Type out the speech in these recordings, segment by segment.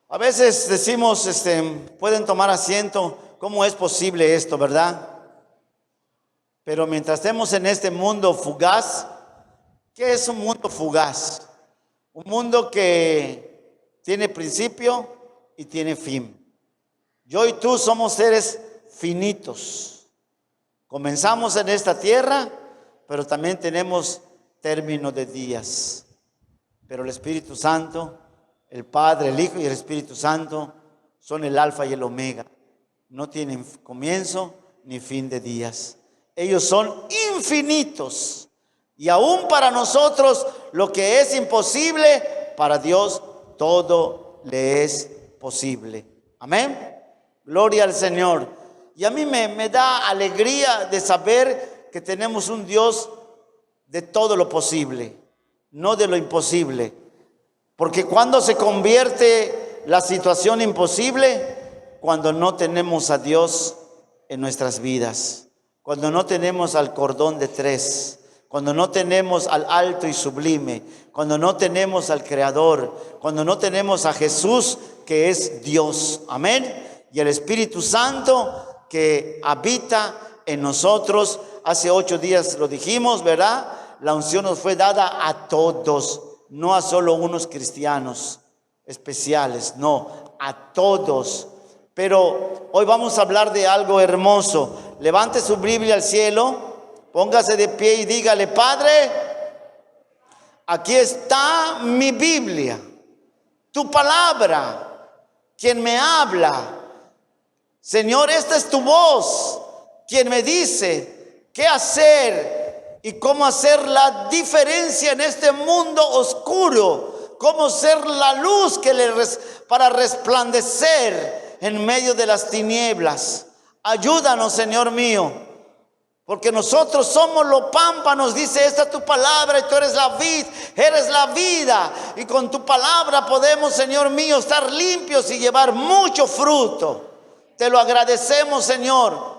A veces decimos, pueden tomar asiento, ¿cómo es posible esto, verdad? Pero mientras estemos en este mundo fugaz, ¿qué es un mundo fugaz? Un mundo que tiene principio y tiene fin. Yo y tú somos seres finitos. Comenzamos en esta tierra, pero también tenemos término de días. Pero el Espíritu Santo, el Padre, el Hijo y el Espíritu Santo son el alfa y el omega. No tienen comienzo ni fin de días. Ellos son infinitos. Y aún para nosotros lo que es imposible, para Dios todo le es posible. Amén. Gloria al Señor. Y a mí me da alegría de saber que tenemos un Dios de todo lo posible, no de lo imposible. Porque cuando se convierte la situación imposible, cuando no tenemos a Dios en nuestras vidas, cuando no tenemos al cordón de tres, cuando no tenemos al alto y sublime, cuando no tenemos al Creador, cuando no tenemos a Jesús que es Dios, amén, y el Espíritu Santo que habita en nosotros. Hace 8 días lo dijimos, ¿verdad? La unción nos fue dada a todos, no a solo unos cristianos especiales, no, a todos. Pero hoy vamos a hablar de algo hermoso. Levante su Biblia al cielo, póngase de pie y dígale: Padre, aquí está mi Biblia, tu palabra, quien me habla. Señor, esta es tu voz, quien me dice qué hacer y cómo hacer la diferencia en este mundo oscuro, cómo ser la luz para resplandecer en medio de las tinieblas. Ayúdanos, Señor mío, porque nosotros somos los pámpanos. Dice: esta es tu palabra y tú eres la vid, eres la vida, y con tu palabra podemos, Señor mío, estar limpios y llevar mucho fruto. Te lo agradecemos, Señor.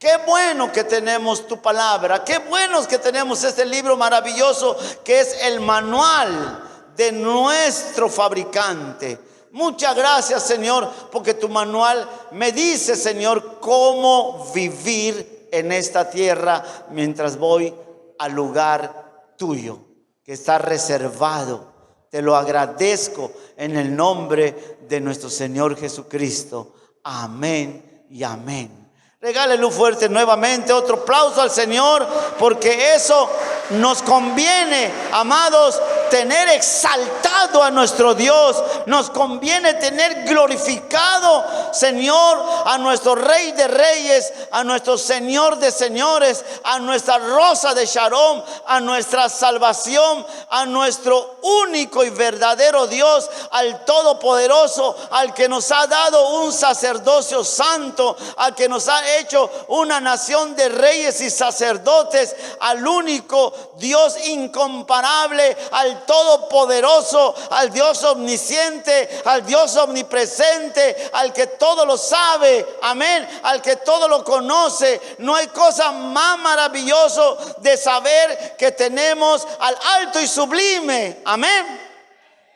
Qué bueno que tenemos tu palabra, qué bueno que tenemos este libro maravilloso que es el manual de nuestro fabricante. Muchas gracias, Señor, porque tu manual me dice, Señor, cómo vivir en esta tierra mientras voy al lugar tuyo que está reservado. Te lo agradezco en el nombre de nuestro Señor Jesucristo. Amén y amén. Regálele un fuerte nuevamente otro aplauso al Señor, porque eso nos conviene, amados, tener exaltado a nuestro Dios. Nos conviene tener glorificado, Señor, a nuestro Rey de Reyes, a nuestro Señor de Señores, a nuestra Rosa de Sharon, a nuestra salvación, a nuestro único y verdadero Dios, al Todopoderoso, al que nos ha dado un sacerdocio santo, al que nos ha hecho una nación de reyes y sacerdotes, al único Dios incomparable, al Todopoderoso, al Dios omnisciente, al Dios omnipresente, al que todo lo sabe, amén, al que todo lo conoce. No hay cosa más maravilloso de saber que tenemos al alto y sublime, amén.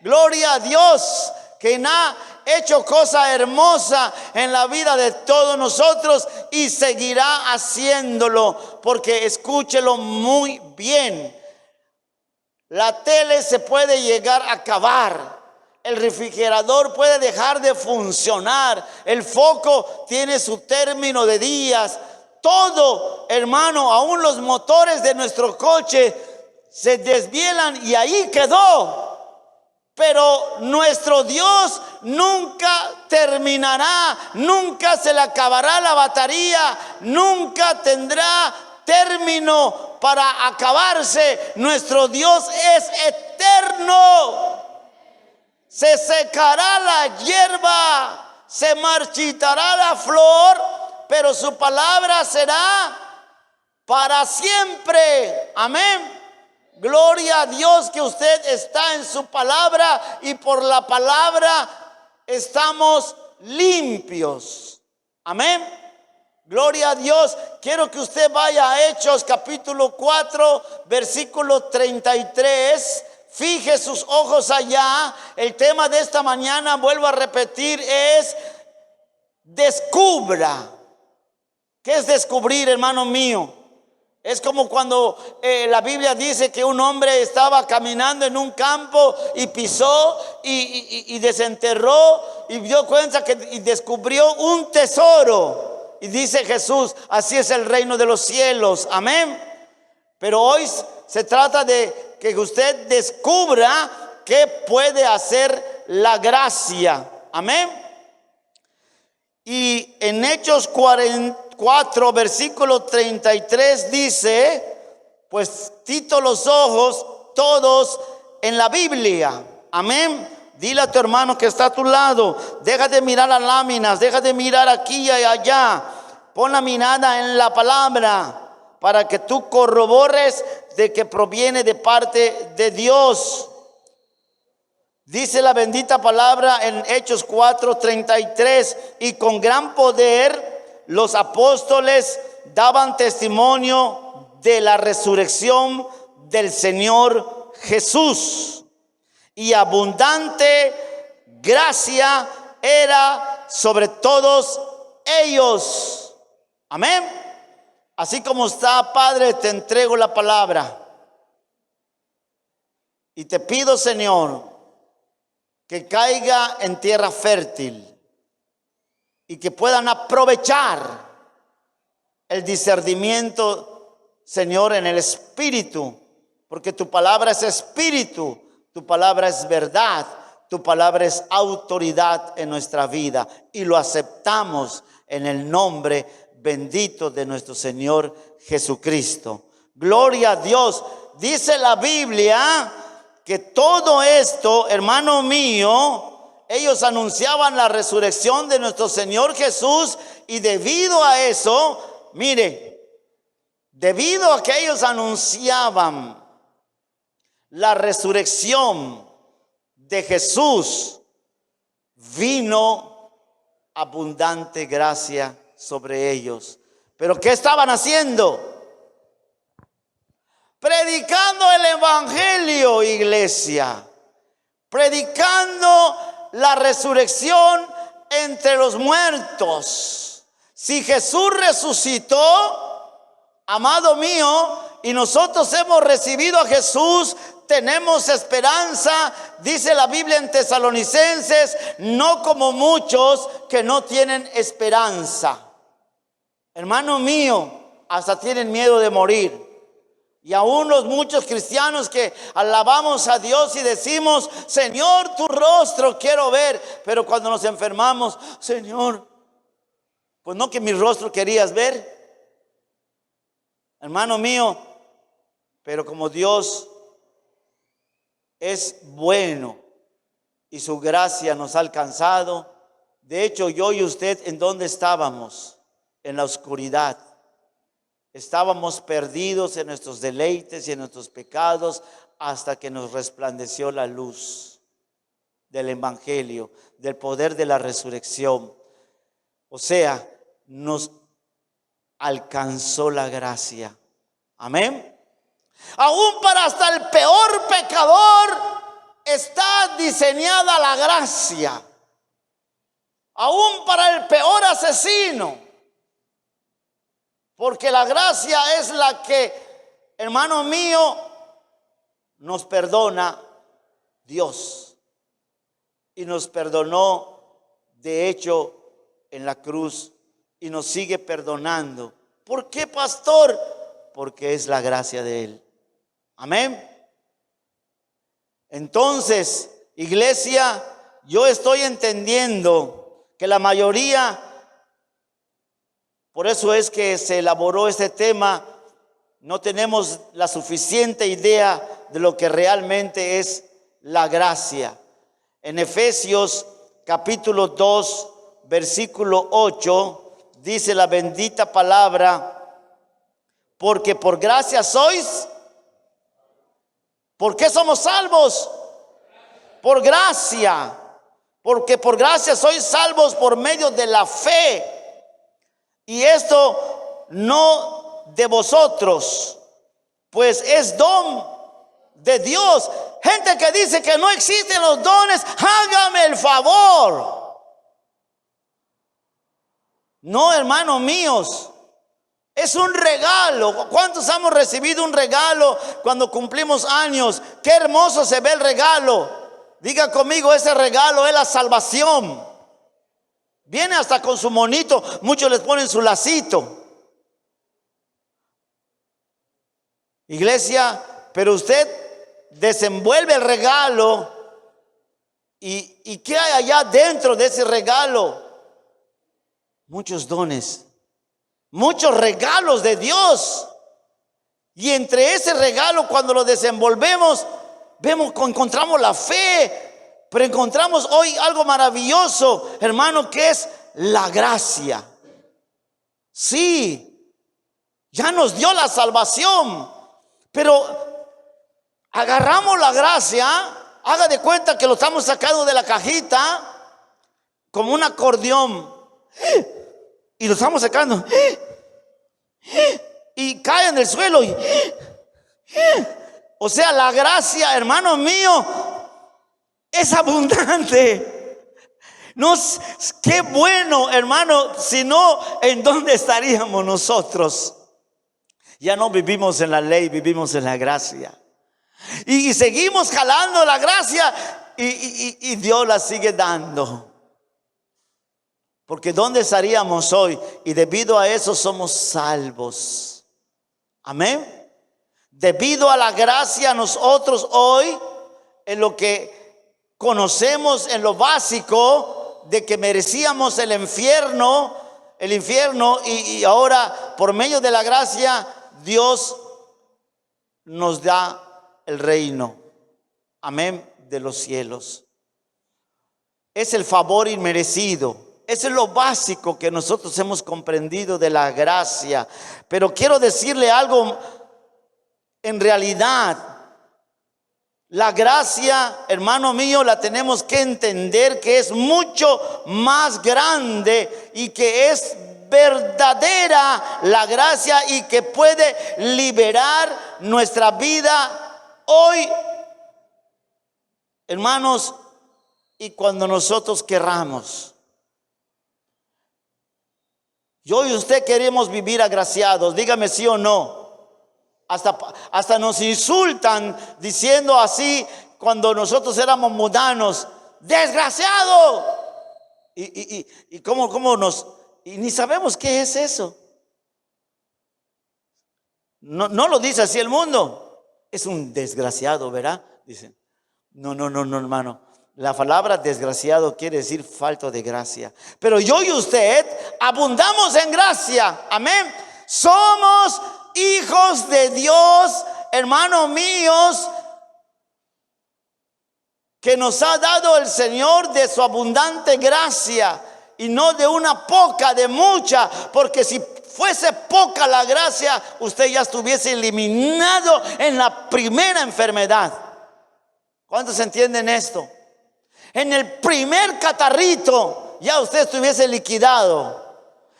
Gloria a Dios, que ha hecho cosa hermosa en la vida de todos nosotros y seguirá haciéndolo, porque escúchelo muy bien. La tele se puede llegar a acabar, el refrigerador puede dejar de funcionar, el foco tiene su término de días, todo, hermano, aún los motores de nuestro coche se desvielan y ahí quedó. Pero nuestro Dios nunca terminará, nunca se le acabará la batería, nunca tendrá término para acabarse. Nuestro Dios es eterno. Se secará la hierba, se marchitará la flor, pero su palabra será para siempre. Amén. Gloria a Dios que usted está en su palabra y por la palabra estamos limpios. Amén. Gloria a Dios. Quiero que usted vaya a Hechos capítulo 4, versículo 33. fije sus ojos allá. El tema de esta mañana, vuelvo a repetir, es descubra. ¿Qué es descubrir, hermano mío? Es como cuando la Biblia dice que un hombre estaba caminando en un campo y pisó y desenterró y dio cuenta y descubrió un tesoro. Y dice Jesús, así es el reino de los cielos. Amén. Pero hoy se trata de que usted descubra qué puede hacer la gracia. Amén. Y en Hechos 4, versículo 33 dice, pues quito los ojos todos en la Biblia. Amén. Dile a tu hermano que está a tu lado, deja de mirar las láminas, deja de mirar aquí y allá. Pon la mirada en la palabra para que tú corrobores de que proviene de parte de Dios. Dice la bendita palabra en Hechos 4:33, y con gran poder los apóstoles daban testimonio de la resurrección del Señor Jesús, y abundante gracia era sobre todos ellos. Amén. Así como está, Padre, te entrego la palabra y te pido, Señor, que caiga en tierra fértil y que puedan aprovechar el discernimiento, Señor, en el espíritu, porque tu palabra es espíritu, tu palabra es verdad, tu palabra es autoridad en nuestra vida, y lo aceptamos en el nombre bendito de nuestro Señor Jesucristo. Gloria a Dios. Dice la Biblia que todo esto, hermano mío, ellos anunciaban la resurrección de nuestro Señor Jesús, y debido a eso, mire, debido a que ellos anunciaban la resurrección de Jesús, vino abundante gracia sobre ellos. Pero ¿qué estaban haciendo? Predicando el evangelio, iglesia. Predicando la resurrección entre los muertos. Si Jesús resucitó, amado mío, y nosotros hemos recibido a Jesús, tenemos esperanza. Dice la Biblia en Tesalonicenses, no como muchos que no tienen esperanza. Hermano mío, hasta tienen miedo de morir. Y aún los muchos cristianos que alabamos a Dios y decimos, Señor, tu rostro quiero ver. Pero cuando nos enfermamos, Señor, pues no que mi rostro querías ver. Hermano mío, pero como Dios es bueno y su gracia nos ha alcanzado. De hecho, yo y usted, ¿en dónde estábamos? En la oscuridad. Estábamos perdidos en nuestros deleites y en nuestros pecados, hasta que nos resplandeció la luz del evangelio, del poder de la resurrección. O sea, nos alcanzó la gracia. Amén. Aún para hasta el peor pecador está diseñada la gracia. Aún para el peor asesino. Porque la gracia es la que, hermano mío, nos perdona Dios. Y nos perdonó, de hecho, en la cruz. Y nos sigue perdonando. ¿Por qué, pastor? Porque es la gracia de Él. Amén. Entonces, iglesia, yo estoy entendiendo que la mayoría, por eso es que se elaboró este tema, no tenemos la suficiente idea de lo que realmente es la gracia. En Efesios capítulo 2, versículo 8, dice la bendita palabra, porque por gracia sois. ¿Por qué somos salvos? Por gracia. Porque por gracia sois salvos por medio de la fe. Y esto no de vosotros, pues es don de Dios. Gente que dice que no existen los dones, hágame el favor. No, hermanos míos, es un regalo. ¿Cuántos hemos recibido un regalo cuando cumplimos años? Qué hermoso se ve el regalo. Diga conmigo, ese regalo es la salvación. Viene hasta con su monito, muchos les ponen su lacito. Iglesia, pero usted desenvuelve el regalo y ¿qué hay allá dentro de ese regalo? Muchos dones, muchos regalos de Dios. Y entre ese regalo, cuando lo desenvolvemos, encontramos la fe, pero encontramos hoy algo maravilloso, hermano, que es la gracia. Sí, ya nos dio la salvación, pero agarramos la gracia, haga de cuenta que lo estamos sacando de la cajita como un acordeón y lo estamos sacando y cae en el suelo o sea, la gracia, hermano mío, es abundante. No, qué bueno, hermano, si no, ¿en dónde estaríamos nosotros? Ya no vivimos en la ley, vivimos en la gracia. Y seguimos jalando la gracia y Dios la sigue dando. Porque ¿dónde estaríamos hoy? Y debido a eso somos salvos. Amén. Debido a la gracia, nosotros hoy, en lo que conocemos, en lo básico, de que merecíamos el infierno, y ahora por medio de la gracia, Dios nos da el reino, amén, de los cielos. Es el favor inmerecido. Eso es lo básico que nosotros hemos comprendido de la gracia. Pero quiero decirle algo, en realidad, la gracia, hermano mío, la tenemos que entender que es mucho más grande y que es verdadera la gracia y que puede liberar nuestra vida hoy, hermanos, y cuando nosotros querramos. Yo y usted queremos vivir agraciados, dígame sí o no. Hasta nos insultan diciendo así cuando nosotros éramos mundanos, desgraciado. Y cómo nos, y ni sabemos qué es eso. No lo dice así el mundo. Es un desgraciado, ¿verdad? Dicen. No, hermano. La palabra desgraciado quiere decir falto de gracia. Pero yo y usted abundamos en gracia. Amén. Somos hijos de Dios, hermanos míos, que nos ha dado el Señor de su abundante gracia y no de una poca, de mucha, porque si fuese poca la gracia, usted ya estuviese eliminado en la primera enfermedad. ¿Cuántos entienden esto? En el primer catarrito ya usted estuviese liquidado.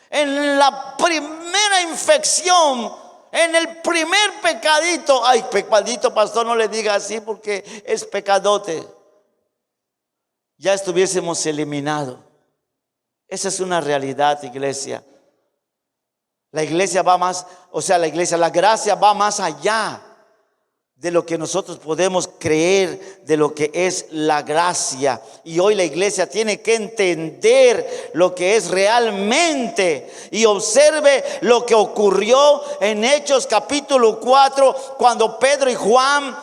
En la primera infección, en el primer pecadito, ay, pecadito, pastor, no le diga así porque es pecadote, ya estuviésemos eliminados. Esa es una realidad, iglesia. La iglesia va más, la gracia va más allá de lo que nosotros podemos creer, de lo que es la gracia. Y hoy la iglesia tiene que entender lo que es realmente. Y observe lo que ocurrió en Hechos capítulo 4, cuando Pedro y Juan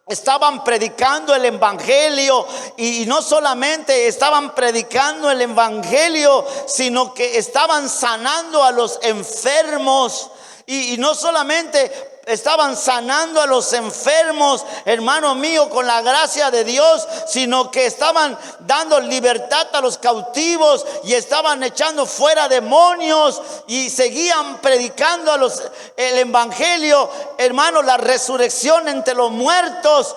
estaban predicando el evangelio. Y no solamente estaban predicando el evangelio, sino que estaban sanando a los enfermos. Y no solamente estaban sanando a los enfermos, hermano mío, con la gracia de Dios, sino que estaban dando libertad a los cautivos y estaban echando fuera demonios y seguían predicando el evangelio, hermano, la resurrección entre los muertos.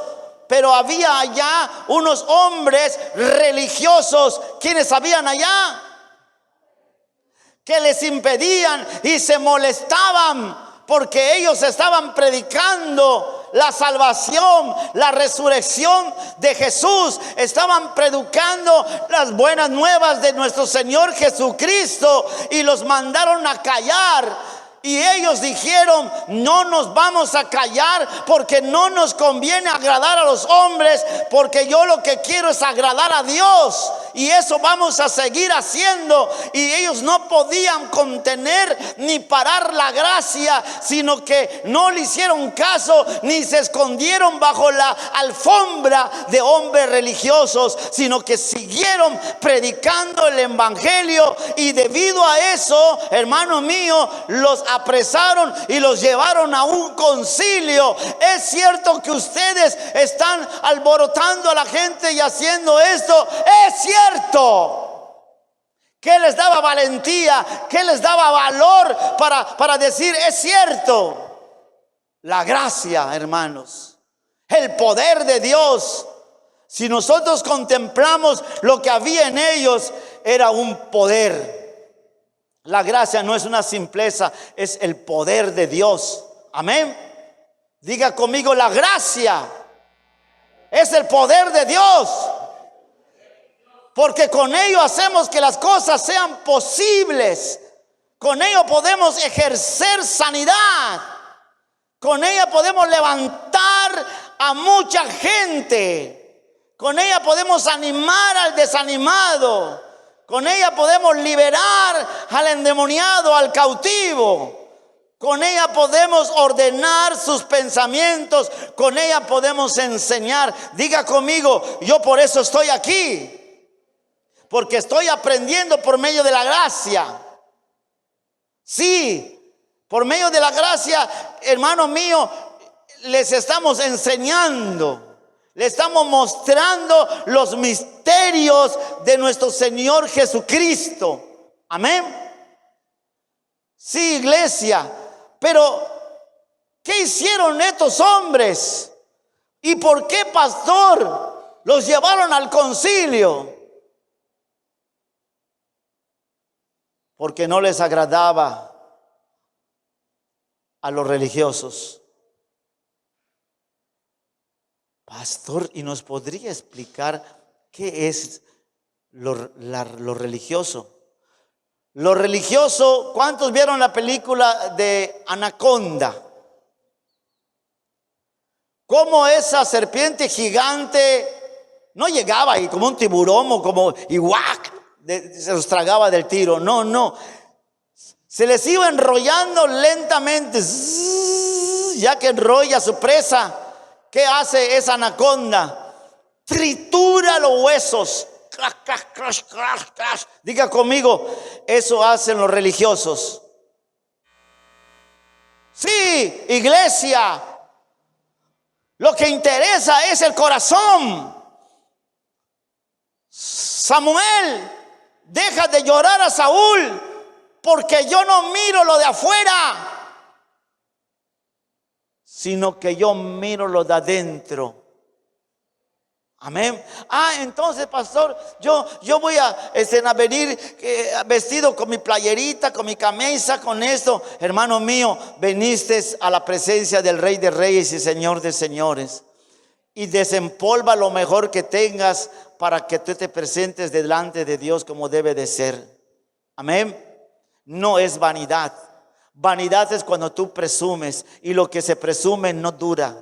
Pero había allá unos hombres religiosos, quienes habían allá, que les impedían y se molestaban porque ellos estaban predicando la salvación, la resurrección de Jesús. Estaban predicando las buenas nuevas de nuestro Señor Jesucristo y los mandaron a callar. Y ellos dijeron: no nos vamos a callar, porque no nos conviene agradar a los hombres, porque yo lo que quiero es agradar a Dios, y eso vamos a seguir haciendo. Y ellos no podían contener ni parar la gracia, sino que no le hicieron caso, ni se escondieron bajo la alfombra de hombres religiosos, sino que siguieron predicando el evangelio. Y debido a eso, hermano mío, los apresaron y los llevaron a un concilio. Es cierto que ustedes están alborotando a la gente y haciendo esto. Es cierto. ¿Qué les daba valentía? ¿Qué les daba valor para decir es cierto? La gracia, hermanos, el poder de Dios. Si nosotros contemplamos lo que había en ellos, era un poder. La gracia no es una simpleza, es el poder de Dios. Amén. Diga conmigo: la gracia es el poder de Dios. Porque con ello hacemos que las cosas sean posibles. Con ello podemos ejercer sanidad. Con ella podemos levantar a mucha gente. Con ella podemos animar al desanimado. Con ella podemos liberar al endemoniado, al cautivo. Con ella podemos ordenar sus pensamientos. Con ella podemos enseñar. Diga conmigo: yo por eso estoy aquí. Porque estoy aprendiendo por medio de la gracia. Sí, por medio de la gracia, hermano mío, les estamos enseñando. Le estamos mostrando los misterios de nuestro Señor Jesucristo. Amén. Sí, iglesia. Pero ¿qué hicieron estos hombres? ¿Y por qué, pastor, los llevaron al concilio? Porque no les agradaba a los religiosos. Pastor, ¿y nos podría explicar qué es lo religioso? Lo religioso, ¿cuántos vieron la película de Anaconda? Cómo esa serpiente gigante no llegaba y como un tiburón o como iguac, se los tragaba del tiro. No. Se les iba enrollando lentamente, ya que enrolla su presa. ¿Qué hace esa anaconda? Tritura los huesos. Diga conmigo: eso hacen los religiosos. Sí, iglesia. Lo que interesa es el corazón. Samuel, deja de llorar a Saúl, porque yo no miro lo de afuera, sino que yo miro lo de adentro. Amén. Entonces, pastor, yo voy a venir vestido con mi playerita, con mi camisa, con esto. Hermano mío, veniste a la presencia del Rey de Reyes y Señor de Señores. Y desempolva lo mejor que tengas para que tú te presentes delante de Dios como debe de ser. Amén. No es vanidad. Vanidad es cuando tú presumes, y lo que se presume no dura.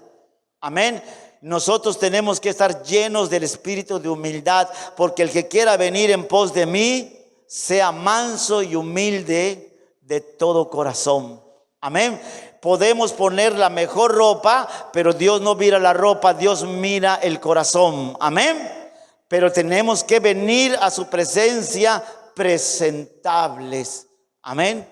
Amén. Nosotros tenemos que estar llenos del espíritu de humildad, porque el que quiera venir en pos de mí, sea manso y humilde de todo corazón. Amén. Podemos poner la mejor ropa, pero Dios no mira la ropa, Dios mira el corazón. Amén. Pero tenemos que venir a su presencia presentables. Amén.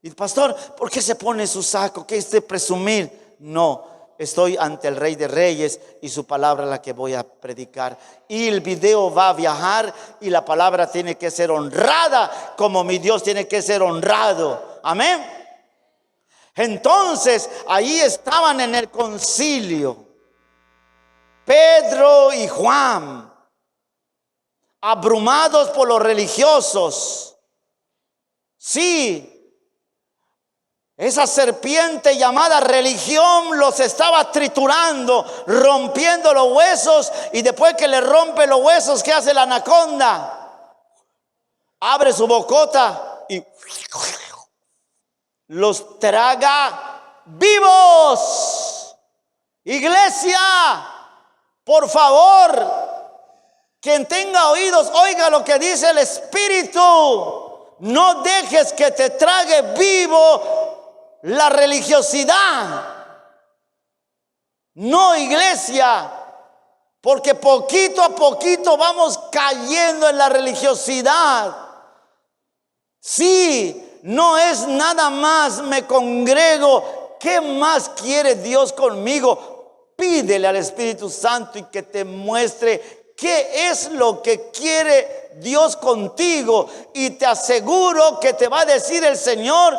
Y pastor, ¿por qué se pone su saco? ¿Qué es de presumir? No. Estoy ante el Rey de Reyes y su palabra es la que voy a predicar. Y el video va a viajar y la palabra tiene que ser honrada como mi Dios tiene que ser honrado. Amén. Entonces, ahí estaban en el concilio Pedro y Juan, abrumados por los religiosos. Sí. Esa serpiente llamada religión los estaba triturando, rompiendo los huesos. Y después que le rompe los huesos, ¿qué hace la anaconda? Abre su bocota y los traga vivos. Iglesia, por favor, quien tenga oídos, oiga lo que dice el Espíritu. No dejes que te trague vivo la religiosidad. No, iglesia, porque poquito a poquito vamos cayendo en la religiosidad. Sí, no es nada más me congrego. ¿Qué más quiere Dios conmigo? Pídele al Espíritu Santo y que te muestre qué es lo que quiere Dios contigo. Y te aseguro que te va a decir el Señor: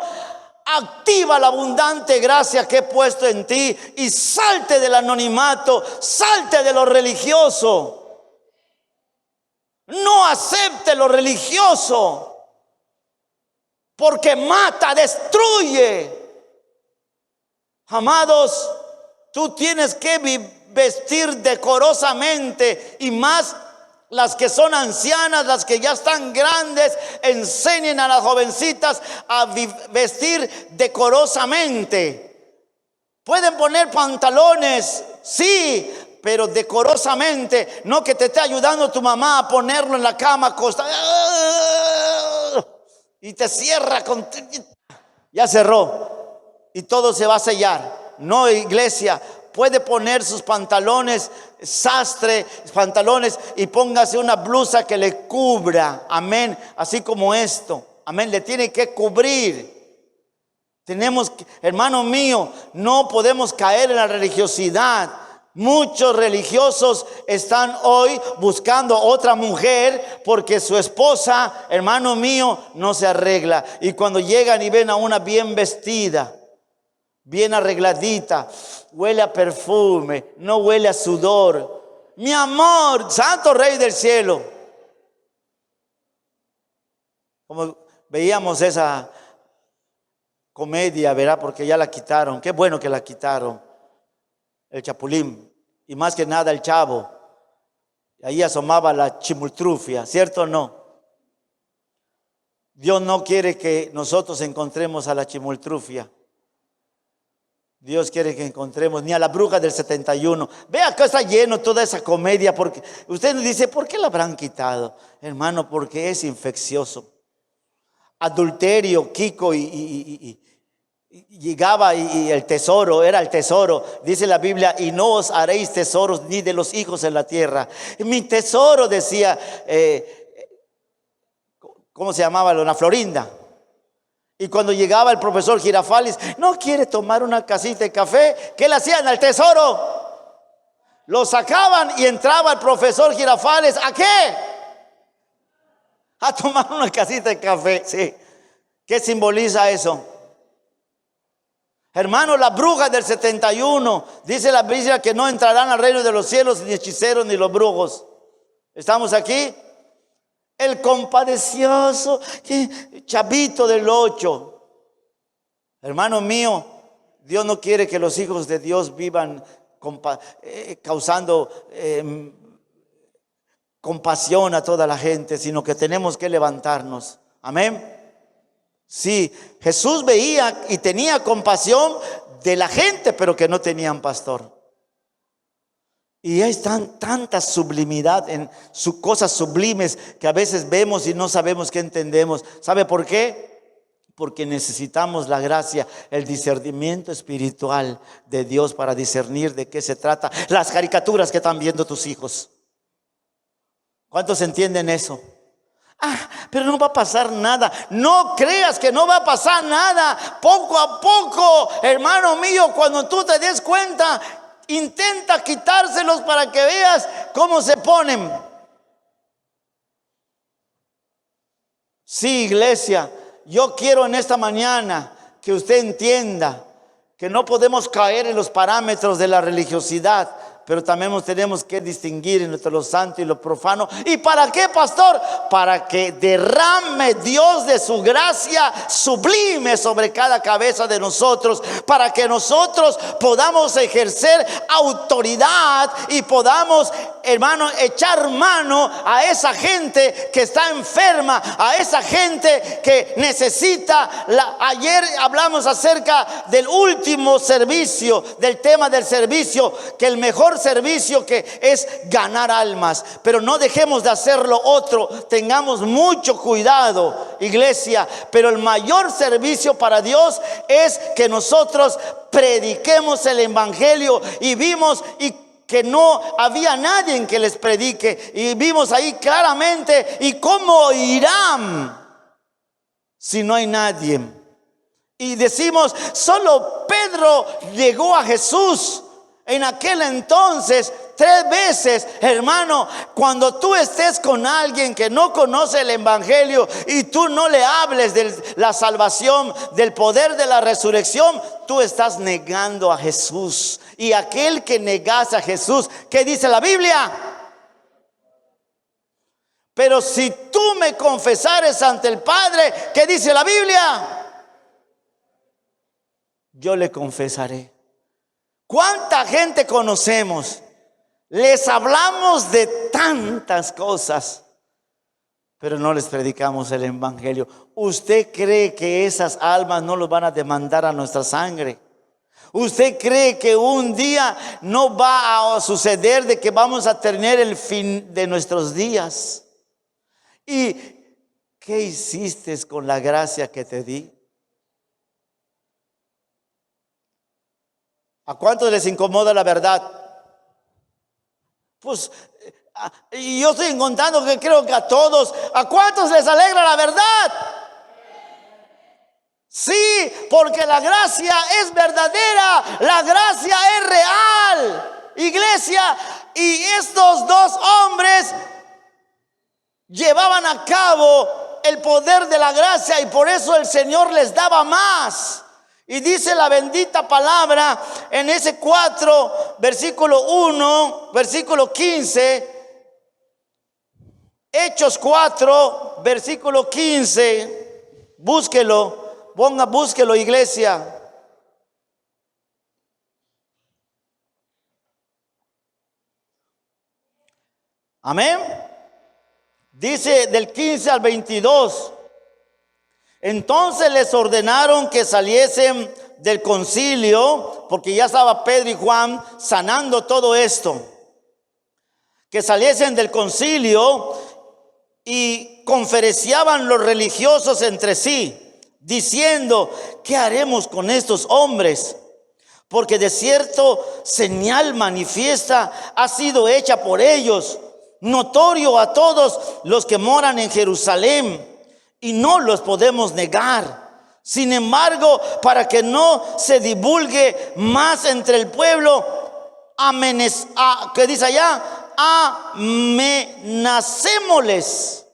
activa la abundante gracia que he puesto en ti y salte del anonimato, salte de lo religioso. No acepte lo religioso, porque mata, destruye. Amados, tú tienes que vestir decorosamente, y más las que son ancianas, las que ya están grandes, enseñen a las jovencitas a vestir decorosamente. Pueden poner pantalones, sí, pero decorosamente, no que te esté ayudando tu mamá a ponerlo en la cama acostado y te cierra con... Ya cerró y todo se va a sellar. No, iglesia, puede poner sus pantalones sastre, pantalones, y póngase una blusa que le cubra, amén, así como esto, amén, le tiene que cubrir. Tenemos que, hermano mío, no podemos caer en la religiosidad. Muchos religiosos están hoy buscando otra mujer porque su esposa, hermano mío, no se arregla. Y cuando llegan y ven a una bien vestida, bien arregladita, huele a perfume, no huele a sudor. Mi amor, santo Rey del cielo. Como veíamos esa comedia, ¿verdad? Porque ya la quitaron. Qué bueno que la quitaron. El Chapulín, y más que nada el Chavo. Ahí asomaba la chimultrufia, ¿cierto o no? Dios no quiere que nosotros encontremos a la chimultrufia. Dios quiere que encontremos ni a la bruja del 71. Vea que está lleno toda esa comedia. Porque usted nos dice, ¿por qué la habrán quitado? Hermano, porque es infeccioso. Adulterio, Kiko y llegaba y el tesoro, era el tesoro. Dice la Biblia: y no os haréis tesoros ni de los hijos en la tierra. Mi tesoro, decía, ¿cómo se llamaba? Dona Florinda. Y cuando llegaba el profesor Girafales, ¿no quiere tomar una casita de café? ¿Qué le hacían al tesoro? Lo sacaban y entraba el profesor Girafales. ¿A qué? A tomar una casita de café. Sí. ¿Qué simboliza eso? Hermano, la bruja del 71, dice la Biblia que no entrarán al reino de los cielos ni hechiceros ni los brujos. ¿Estamos aquí? El compadecioso chavito del 8. Hermano mío, Dios no quiere que los hijos de Dios vivan causando compasión a toda la gente, sino que tenemos que levantarnos. Amén. Sí, Jesús veía y tenía compasión de la gente, pero que no tenían pastor. Y hay tanta sublimidad en sus cosas sublimes que a veces vemos y no sabemos qué entendemos. ¿Sabe por qué? Porque necesitamos la gracia, el discernimiento espiritual de Dios para discernir de qué se trata. Las caricaturas que están viendo tus hijos. ¿Cuántos entienden eso? Pero no va a pasar nada. No creas que no va a pasar nada. Poco a poco, hermano mío, cuando tú te des cuenta, intenta quitárselos para que veas cómo se ponen. Sí, iglesia, yo quiero en esta mañana que usted entienda que no podemos caer en los parámetros de la religiosidad, pero también tenemos que distinguir entre lo santo y lo profano. ¿Y para qué, pastor? Para que derrame Dios de su gracia sublime sobre cada cabeza de nosotros, para que nosotros podamos ejercer autoridad y podamos, hermano, echar mano a esa gente que está enferma, a esa gente que necesita. Ayer hablamos acerca del último servicio, del tema del servicio, que el mejor servicio que es ganar almas, pero no dejemos de hacer lo otro. Tengamos mucho cuidado, iglesia, pero el mayor servicio para Dios es que nosotros prediquemos el evangelio. Y vimos que no había nadie en que les predique, y vimos ahí claramente. ¿Y cómo oirán si no hay nadie? Y decimos, solo Pedro llegó a Jesús en aquel entonces 3 veces. Hermano, cuando tú estés con alguien que no conoce el evangelio y tú no le hables de la salvación, del poder de la resurrección, tú estás negando a Jesús. Y aquel que negase a Jesús, ¿qué dice la Biblia? Pero si tú me confesares ante el Padre, ¿qué dice la Biblia? Yo le confesaré. ¿Cuánta gente conocemos? Les hablamos de tantas cosas, pero no les predicamos el evangelio. ¿Usted cree que esas almas no los van a demandar a nuestra sangre? ¿Usted cree que un día no va a suceder de que vamos a tener el fin de nuestros días? ¿Y qué hiciste con la gracia que te di? ¿A cuántos les incomoda la verdad? Pues yo estoy encontrando que creo que a todos. ¿A cuántos les alegra la verdad? Sí, porque la gracia es verdadera, la gracia es real, iglesia. Y estos 2 hombres llevaban a cabo el poder de la gracia, y por eso el Señor les daba más. Y dice la bendita palabra en ese 4, versículo 1, versículo 15. Hechos 4, versículo 15. Búsquelo, búsquelo, iglesia. Amén. Dice del 15 al 22. Entonces les ordenaron que saliesen del concilio, porque ya estaba Pedro y Juan sanando todo esto. Que saliesen del concilio, y conferenciaban los religiosos entre sí, diciendo: ¿qué haremos con estos hombres? Porque de cierto señal manifiesta ha sido hecha por ellos, notorio a todos los que moran en Jerusalén, y no los podemos negar. Sin embargo, para que no se divulgue más entre el pueblo, ¿qué dice allá? Amenacémosles,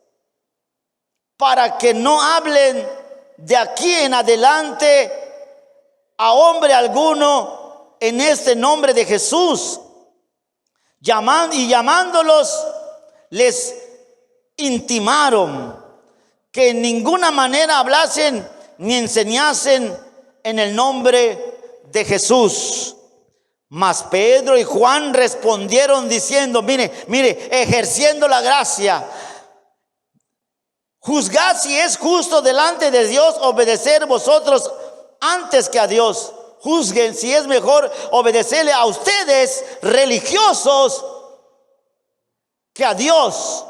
para que no hablen de aquí en adelante a hombre alguno en este nombre de Jesús. Llamándolos, les intimaron que en ninguna manera hablasen ni enseñasen en el nombre de Jesús. Mas Pedro y Juan respondieron diciendo: mire, ejerciendo la gracia, juzgad si es justo delante de Dios obedecer vosotros antes que a Dios. Juzguen si es mejor obedecerle a ustedes, religiosos, que a Dios.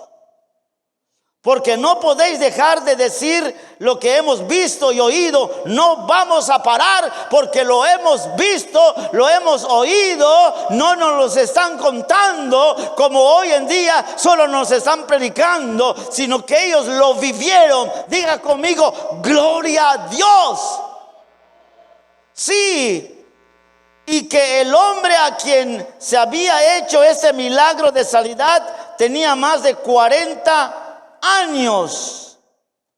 Porque no podéis dejar de decir lo que hemos visto y oído. No vamos a parar, porque lo hemos visto, lo hemos oído. No nos los están contando como hoy en día solo nos están predicando, sino que ellos lo vivieron. Diga conmigo: gloria a Dios. Sí. Y que el hombre a quien se había hecho ese milagro de sanidad tenía más de 40 años.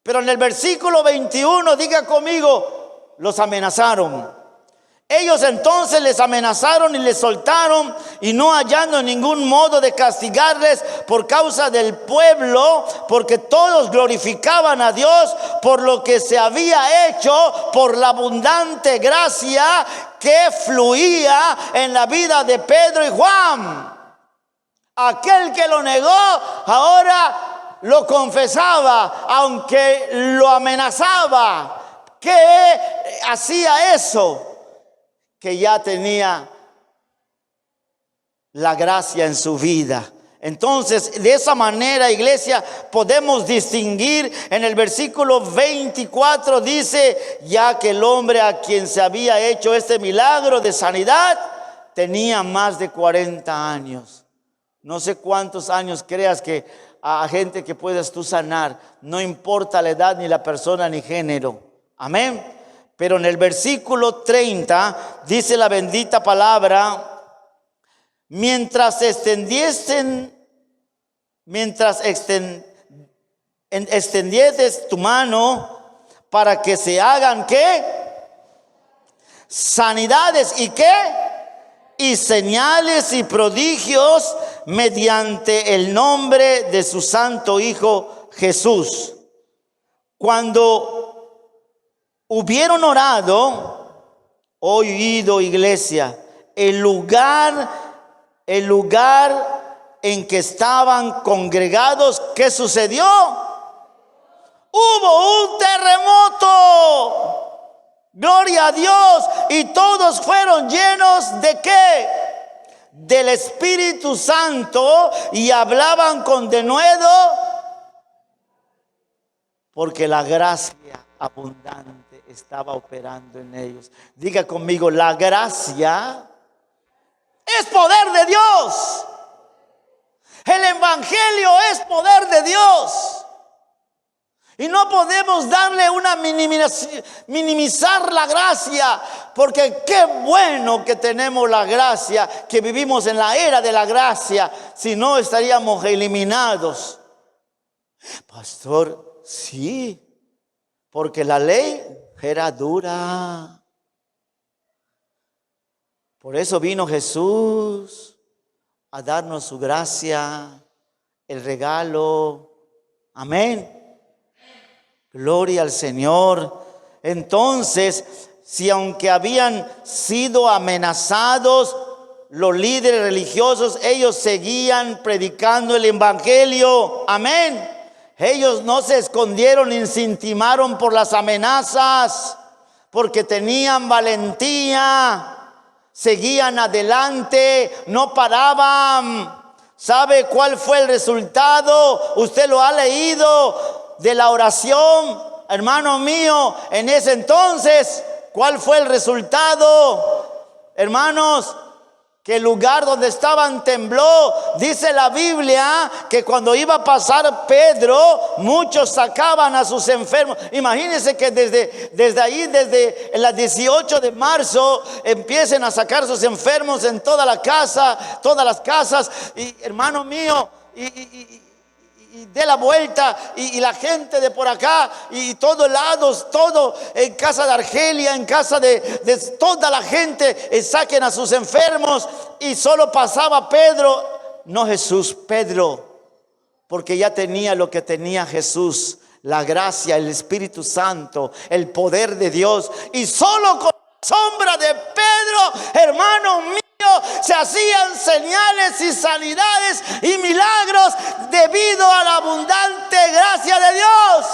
Pero en el versículo 21, diga conmigo, los amenazaron. Ellos entonces les amenazaron y les soltaron, y no hallando ningún modo de castigarles por causa del pueblo, porque todos glorificaban a Dios por lo que se había hecho, por la abundante gracia que fluía en la vida de Pedro y Juan. Aquel que lo negó ahora lo confesaba, aunque lo amenazaba. ¿Qué hacía eso? Que ya tenía la gracia en su vida. Entonces, de esa manera, iglesia, podemos distinguir. En el versículo 24 dice: ya que el hombre a quien se había hecho este milagro de sanidad tenía más de 40 años. No sé cuántos años creas que a gente que puedas tú sanar, no importa la edad, ni la persona, ni género. Amén. Pero en el versículo 30 dice la bendita palabra: mientras extendieses tu mano para que se hagan ¿qué? Sanidades y ¿qué? Y señales y prodigios mediante el nombre de su santo Hijo Jesús. Cuando hubieron orado, oído, iglesia, el lugar en que estaban congregados, ¿qué sucedió? Hubo un terremoto. Gloria a Dios. Y todos fueron llenos ¿de qué? Del Espíritu Santo, y hablaban con denuedo, porque la gracia abundante estaba operando en ellos. Diga conmigo: la gracia es poder de Dios. El evangelio es poder de Dios. Y no podemos darle una minimizar la gracia, porque qué bueno que tenemos la gracia, que vivimos en la era de la gracia. Si no, estaríamos eliminados. Pastor, sí, porque la ley era dura. Por eso vino Jesús a darnos su gracia, el regalo. Amén. Gloria al Señor. Entonces, si aunque habían sido amenazados los líderes religiosos, ellos seguían predicando el evangelio. Amén. Ellos no se escondieron ni se intimaron por las amenazas, porque tenían valentía. Seguían adelante, no paraban. ¿Sabe cuál fue el resultado? Usted lo ha leído de la oración, hermano mío. En ese entonces, ¿cuál fue el resultado? Hermanos, que el lugar donde estaban tembló. Dice la Biblia que cuando iba a pasar Pedro, muchos sacaban a sus enfermos. Imagínense que desde ahí, desde el 18 de marzo, empiecen a sacar sus enfermos en toda la casa, todas las casas. Y hermano mío, y de la vuelta, y la gente de por acá, y todos lados, todo en casa de Argelia, en casa de toda la gente, saquen a sus enfermos. Y solo pasaba Pedro, no Jesús, Pedro, porque ya tenía lo que tenía Jesús: la gracia, el Espíritu Santo, el poder de Dios. Y solo con la sombra de Pedro, hermano mío, se hacían señales y sanidades y milagros debido a la abundante gracia de Dios.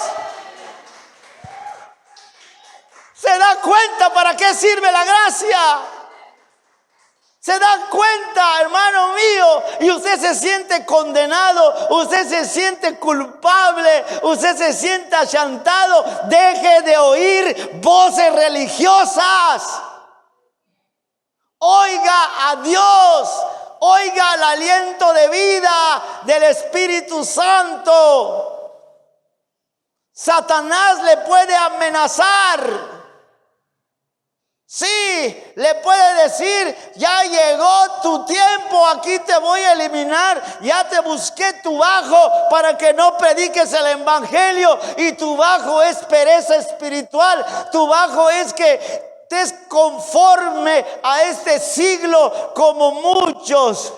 ¿Se da cuenta para qué sirve la gracia? ¿Se da cuenta, hermano mío? Y usted se siente condenado, usted se siente culpable, usted se siente achantado. Deje de oír voces religiosas. Oiga a Dios, oiga el aliento de vida del Espíritu Santo. Satanás le puede amenazar. Sí, le puede decir: ya llegó tu tiempo, aquí te voy a eliminar. Ya te busqué tu bajo para que no prediques el evangelio. Y tu bajo es pereza espiritual. Tu bajo es que estés conforme a este siglo como muchos.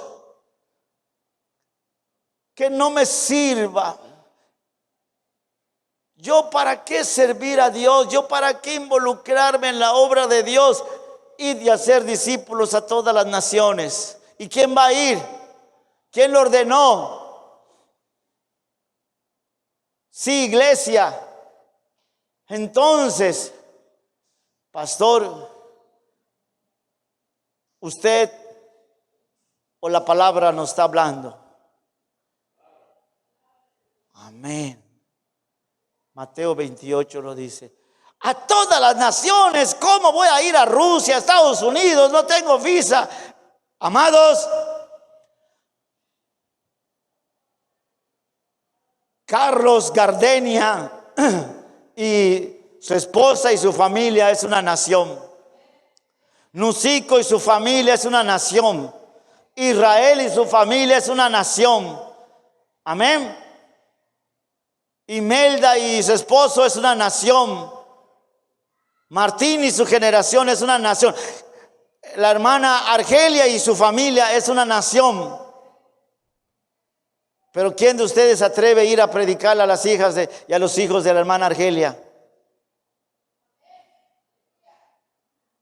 Que no me sirva. ¿Yo para qué servir a Dios? ¿Yo para qué involucrarme en la obra de Dios? Ir y hacer discípulos a todas las naciones. ¿Y quién va a ir? ¿Quién lo ordenó? Sí, iglesia. Entonces, pastor, usted o la palabra nos está hablando. Amén. Mateo 28 lo dice. A todas las naciones, ¿cómo voy a ir a Rusia, a Estados Unidos? No tengo visa. Amados, Carlos Gardenia y su esposa y su familia es una nación. Nusico y su familia es una nación. Israel y su familia es una nación. Amén. Imelda y su esposo es una nación. Martín y su generación es una nación. La hermana Argelia y su familia es una nación. Pero ¿quién de ustedes se atreve a ir a predicar a las hijas y a los hijos de la hermana Argelia?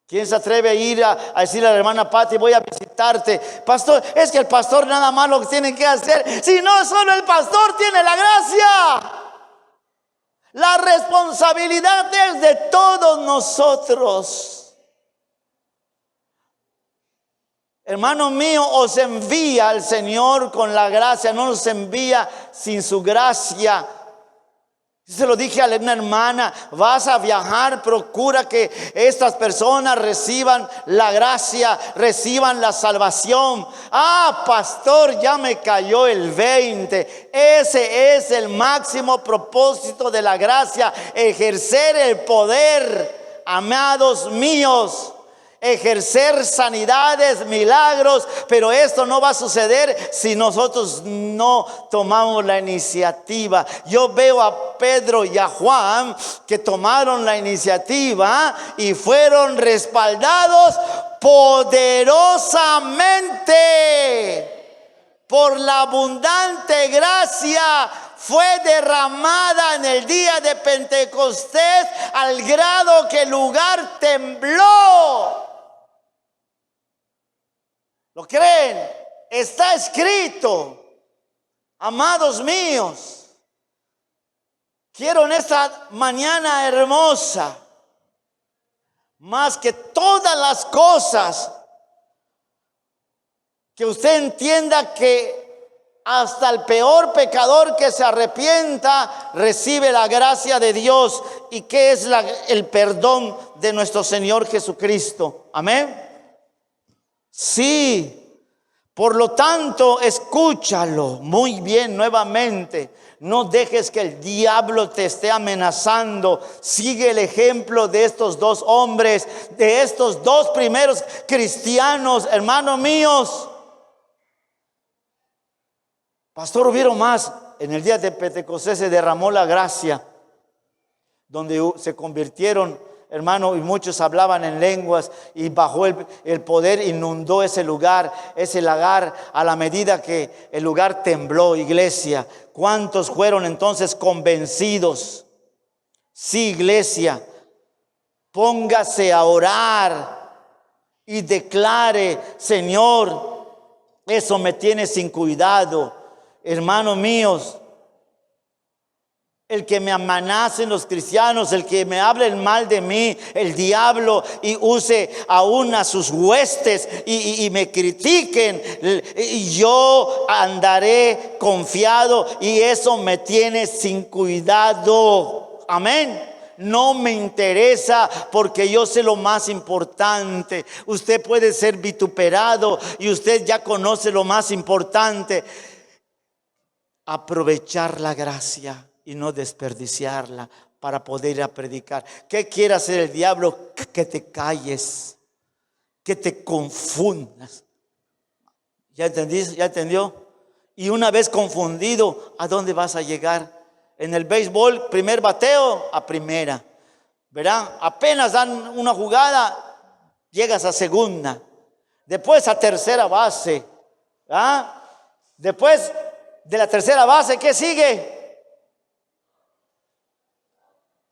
¿Quién se atreve a ir a decirle a la hermana Pati, voy a visitarte? Pastor, es que el pastor nada más lo que tiene que hacer. Si no, solo el pastor tiene la gracia. La responsabilidad es de todos nosotros. Hermano mío, os envía el Señor con la gracia, no nos envía sin su gracia. Se lo dije a una hermana, vas a viajar, procura que estas personas reciban la gracia, reciban la salvación. Ah, pastor, ya me cayó el 20. Ese es el máximo propósito de la gracia, ejercer el poder, amados míos. Ejercer sanidades, milagros, pero esto no va a suceder si nosotros no tomamos la iniciativa. Yo veo a Pedro y a Juan que tomaron la iniciativa y fueron respaldados poderosamente por la abundante gracia. Fue derramada en el día de Pentecostés al grado que el lugar tembló. ¿Lo creen? Está escrito. Amados míos, quiero en esta mañana hermosa, más que todas las cosas, que usted entienda que hasta el peor pecador que se arrepienta recibe la gracia de Dios. ¿Y qué es el perdón de nuestro Señor Jesucristo? Amén. Sí, por lo tanto, escúchalo muy bien nuevamente. No dejes que el diablo te esté amenazando. Sigue el ejemplo de estos dos hombres, de estos dos primeros cristianos, hermanos míos. Pastor, hubieron más. En el día de Pentecostés se derramó la gracia, donde se convirtieron, hermano, y muchos hablaban en lenguas, y bajó el poder, inundó ese lugar a la medida que el lugar tembló. Iglesia, ¿cuántos fueron entonces convencidos? Sí, iglesia, póngase a orar y declare: Señor, eso me tiene sin cuidado. Hermanos míos, el que me amenacen los cristianos, el que me hable el mal de mí, el diablo, y use aún a sus huestes y me critiquen, y yo andaré confiado, y eso me tiene sin cuidado. Amén. No me interesa, porque yo sé lo más importante. Usted puede ser vituperado y usted ya conoce lo más importante: aprovechar la gracia y no desperdiciarla para poder ir a predicar. ¿Qué quiere hacer el diablo? Que te calles, que te confundas. ¿Ya entendí? ¿Ya entendió? Y una vez confundido, ¿a dónde vas a llegar? En el béisbol, primer bateo a primera, ¿verdad? Apenas dan una jugada, llegas a segunda, después a tercera base. Después de la tercera base, ¿qué sigue?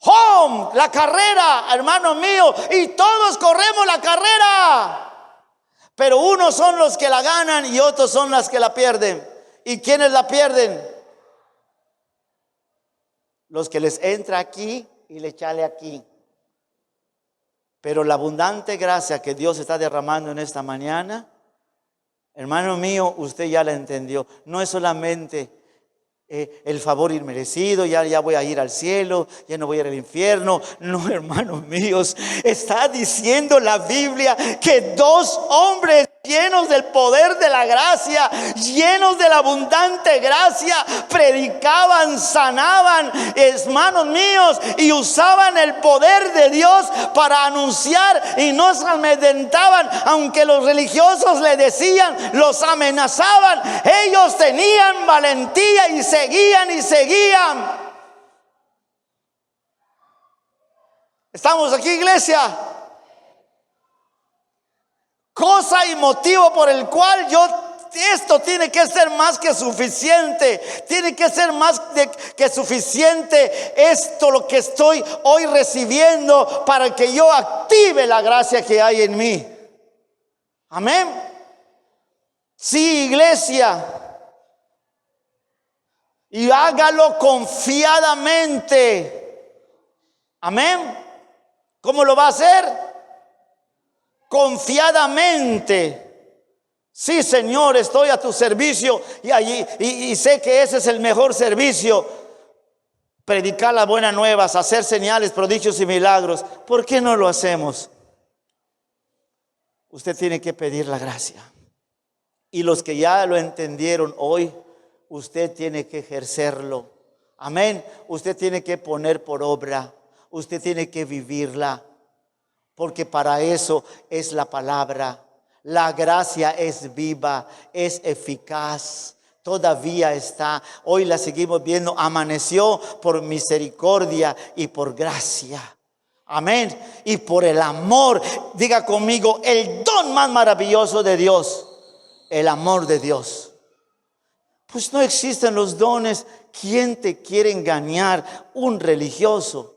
Home, la carrera, hermano mío, y todos corremos la carrera, pero unos son los que la ganan y otros son los que la pierden. ¿Y quiénes la pierden? Los que les entra aquí y le echale aquí. Pero la abundante gracia que Dios está derramando en esta mañana, hermano mío, usted ya la entendió. No es solamente el favor inmerecido, ya voy a ir al cielo, ya no voy a ir al infierno. No, hermanos míos, está diciendo la Biblia que dos hombres llenos del poder de la gracia, llenos de la abundante gracia, predicaban, sanaban, hermanos míos, y usaban el poder de Dios para anunciar, y no se amedrentaban, aunque los religiosos le decían, los amenazaban. Ellos tenían valentía y seguían y seguían. ¿Estamos aquí, iglesia? Cosa y motivo por el cual esto tiene que ser más que suficiente. Tiene que ser más que suficiente esto, lo que estoy hoy recibiendo, para que yo active la gracia que hay en mí. Amén. Sí, iglesia. Y hágalo confiadamente. Amén. ¿Cómo lo va a hacer? Confiadamente. Sí, Señor, estoy a tu servicio y sé que ese es el mejor servicio. Predicar las buenas nuevas, hacer señales, prodigios y milagros. ¿Por qué no lo hacemos? Usted tiene que pedir la gracia. Y los que ya lo entendieron hoy, usted tiene que ejercerlo. Amén. Usted tiene que poner por obra. Usted tiene que vivirla. Porque para eso es la palabra. La gracia es viva, es eficaz, todavía está. Hoy la seguimos viendo. Amaneció por misericordia y por gracia. Amén. Y por el amor. Diga conmigo, el don más maravilloso de Dios, el amor de Dios. Pues no existen los dones. ¿Quién te quiere engañar? Un religioso.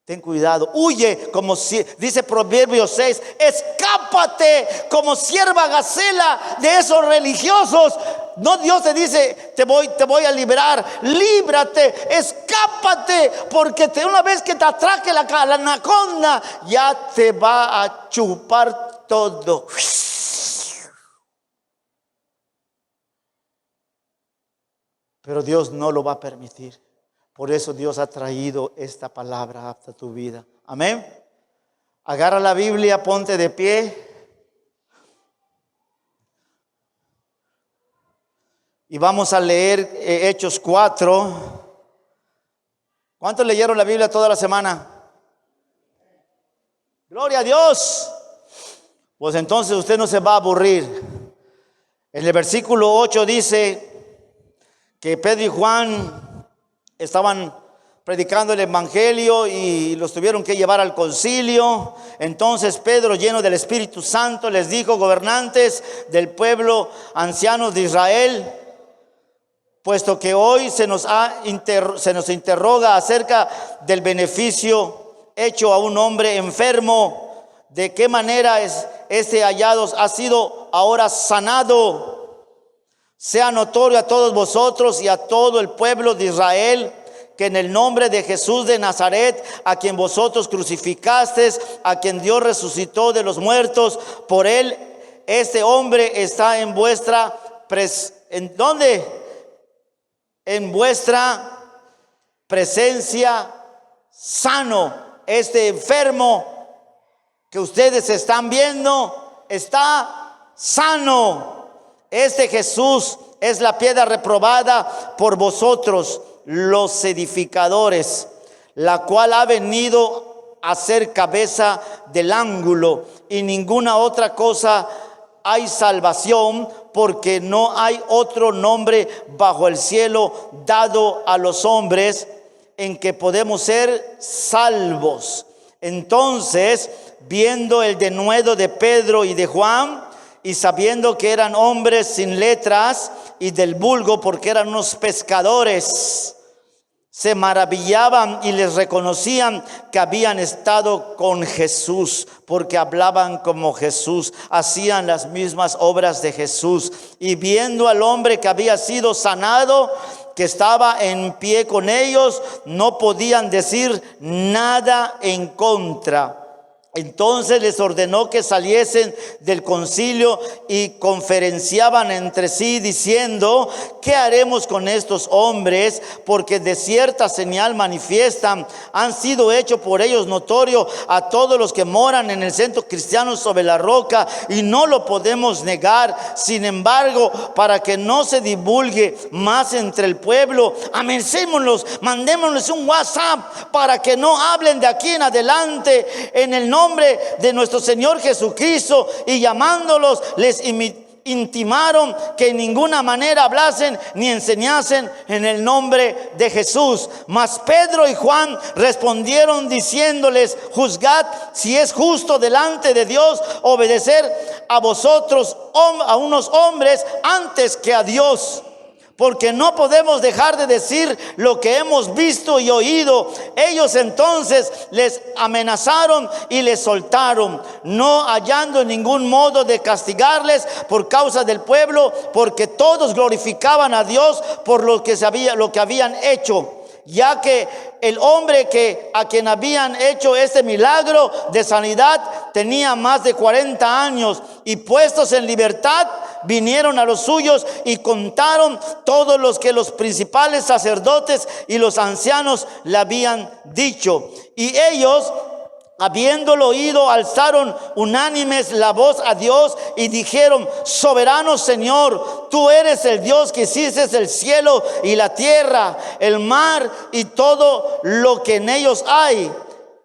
Ten cuidado, huye como si, dice Proverbios 6, escápate como sierva gacela de esos religiosos. No, Dios te dice, te voy a liberar, líbrate, escápate, porque una vez que te atraque la anaconda, ya te va a chupar todo. Pero Dios no lo va a permitir. Por eso Dios ha traído esta palabra hasta tu vida. Amén. Agarra la Biblia, ponte de pie. Y vamos a leer Hechos 4. ¿Cuántos leyeron la Biblia toda la semana? Gloria a Dios. Pues entonces usted no se va a aburrir. En el versículo 8 dice que Pedro y Juan estaban predicando el evangelio y los tuvieron que llevar al concilio. Entonces Pedro, lleno del Espíritu Santo, les dijo: gobernantes del pueblo, ancianos de Israel, puesto que hoy se nos interroga acerca del beneficio hecho a un hombre enfermo, de qué manera este hallado ha sido ahora sanado. Sea notorio a todos vosotros y a todo el pueblo de Israel que en el nombre de Jesús de Nazaret, a quien vosotros crucificasteis, a quien Dios resucitó de los muertos, por él este hombre está en vuestra en vuestra presencia sano. Este enfermo que ustedes están viendo está sano. Este Jesús es la piedra reprobada por vosotros, los edificadores, la cual ha venido a ser cabeza del ángulo, y ninguna otra cosa hay salvación, porque no hay otro nombre bajo el cielo dado a los hombres en que podemos ser salvos. Entonces, viendo el denuedo de Pedro y de Juan, y sabiendo que eran hombres sin letras y del vulgo, porque eran unos pescadores, se maravillaban y les reconocían que habían estado con Jesús, porque hablaban como Jesús, hacían las mismas obras de Jesús. Y viendo al hombre que había sido sanado, que estaba en pie con ellos, no podían decir nada en contra. Entonces les ordenó que saliesen del concilio y conferenciaban entre sí diciendo: ¿qué haremos con estos hombres? Porque de cierta señal manifiestan han sido hechos por ellos notorio a todos los que moran en el centro cristiano sobre la roca, y no lo podemos negar. Sin embargo, para que no se divulgue más entre el pueblo, amenacémoslos, mandémosles un WhatsApp para que no hablen de aquí en adelante en el nombre de nuestro Señor Jesucristo. Y llamándolos les intimaron que en ninguna manera hablasen ni enseñasen en el nombre de Jesús. Mas Pedro y Juan respondieron diciéndoles: juzgad si es justo delante de Dios obedecer a vosotros, a unos hombres, antes que a Dios. Porque no podemos dejar de decir lo que hemos visto y oído. Ellos entonces les amenazaron y les soltaron, no hallando ningún modo de castigarles por causa del pueblo, porque todos glorificaban a Dios por lo que habían hecho. Ya que el hombre a quien habían hecho este milagro de sanidad tenía más de 40 años, y puestos en libertad vinieron a los suyos y contaron todos los que los principales sacerdotes y los ancianos le habían dicho. Y ellos, habiéndolo oído, alzaron unánimes la voz a Dios y dijeron: soberano Señor, tú eres el Dios que hiciste el cielo y la tierra, el mar y todo lo que en ellos hay,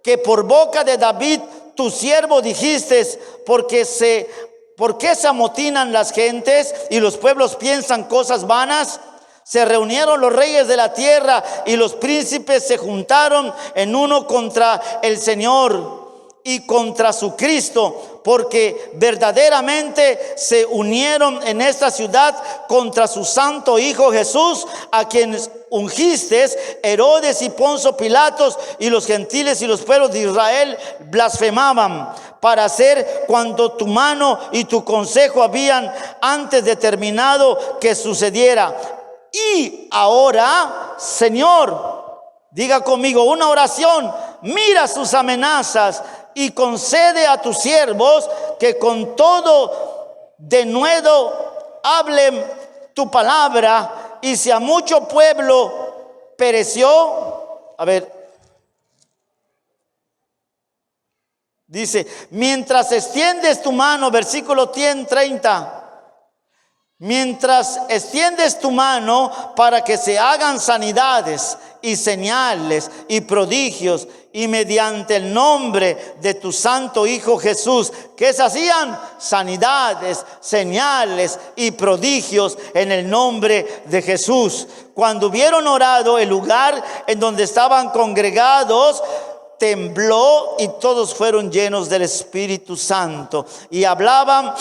que por boca de David tu siervo dijiste: ¿por qué se amotinan las gentes y los pueblos piensan cosas vanas? Se reunieron los reyes de la tierra y los príncipes se juntaron en uno contra el Señor y contra su Cristo, porque verdaderamente se unieron en esta ciudad contra su santo Hijo Jesús, a quienes ungiste. Herodes y Poncio Pilatos y los gentiles y los pueblos de Israel blasfemaban para hacer cuanto tu mano y tu consejo habían antes determinado que sucediera. Y ahora, Señor, diga conmigo una oración: mira sus amenazas y concede a tus siervos que con todo denuedo hablen tu palabra. Y si a mucho pueblo pereció, dice: mientras extiendes tu mano, versículo 30, mientras extiendes tu mano para que se hagan sanidades y señales y prodigios, y mediante el nombre de tu santo Hijo Jesús, ¿qué se hacían? Sanidades, señales y prodigios en el nombre de Jesús. Cuando hubieron orado, el lugar en donde estaban congregados tembló, y todos fueron llenos del Espíritu Santo y hablaban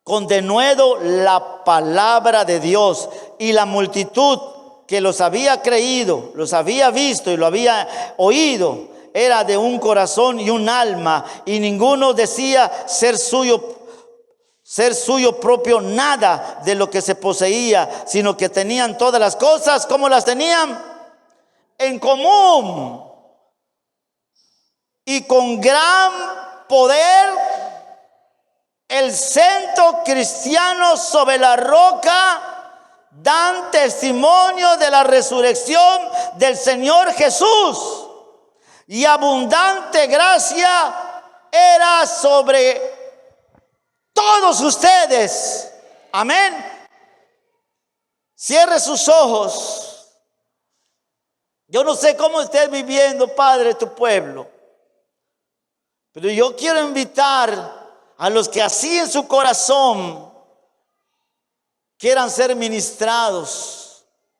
con denuedo la palabra de Dios. Y la multitud que los había creído, los había visto y lo había oído, era de un corazón y un alma, y ninguno decía ser suyo propio nada de lo que se poseía, sino que tenían todas las cosas. ¿Cómo las tenían? En común. Y con gran poder el centro cristiano sobre la roca dan testimonio de la resurrección del Señor Jesús, y abundante gracia era sobre todos ustedes. Amén. Cierre sus ojos. Yo no sé cómo estés viviendo, Padre, tu pueblo, pero yo quiero invitar a los que así en su corazón quieran ser ministrados